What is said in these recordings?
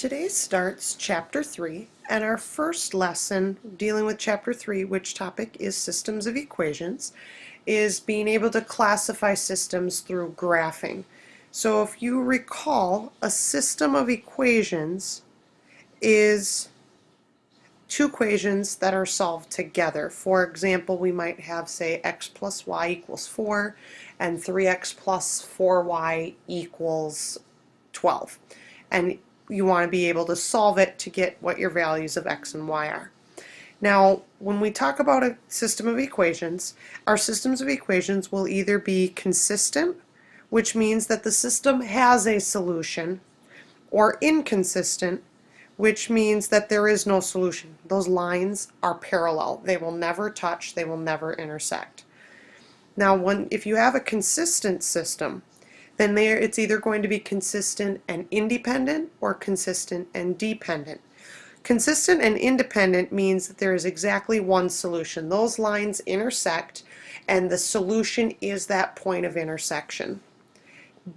Today starts Chapter 3, and our first lesson dealing with Chapter 3, which topic is systems of equations, is being able to classify systems through graphing. So if you recall, a system of equations is two equations that are solved together. For example, we might have, say, x plus y equals 4 and 3x plus 4y equals 12. And you want to be able to solve it to get what your values of x and y are. Now, when we talk about a system of equations, our systems of equations will either be consistent, which means that the system has a solution, or inconsistent, which means that there is no solution. Those lines are parallel. They will never touch, they will never intersect. Now, if you have a consistent system, then it's either going to be consistent and independent or consistent and dependent. Consistent and independent means that there is exactly one solution. Those lines intersect and the solution is that point of intersection.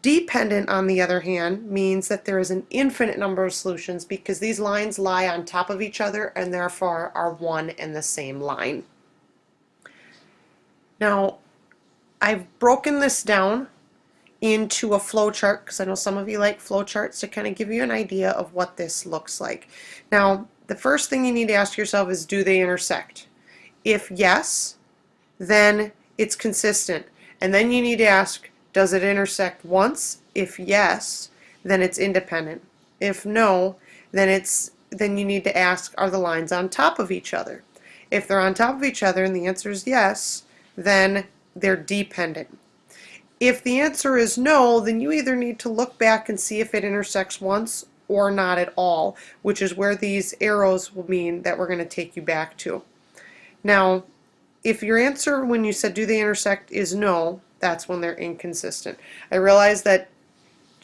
Dependent, on the other hand, means that there is an infinite number of solutions because these lines lie on top of each other and therefore are one and the same line. Now, I've broken this down into a flowchart because I know some of you like flowcharts to kind of give you an idea of what this looks like. Now, the first thing you need to ask yourself is, do they intersect? If yes, then it's consistent. And then you need to ask, does it intersect once? If yes, then it's independent. If no, then you need to ask, are the lines on top of each other? If they're on top of each other and the answer is yes, then they're dependent. If the answer is no, then you either need to look back and see if it intersects once or not at all, which is where these arrows will mean that we're going to take you back to. Now, if your answer when you said do they intersect is no, that's when they're inconsistent. I realize that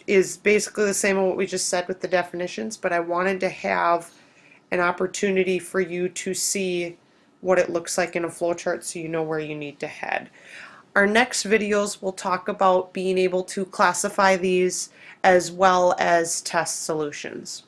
is basically the same as what we just said with the definitions, but I wanted to have an opportunity for you to see what it looks like in a flowchart so you know where you need to head. Our next videos will talk about being able to classify these as well as test solutions.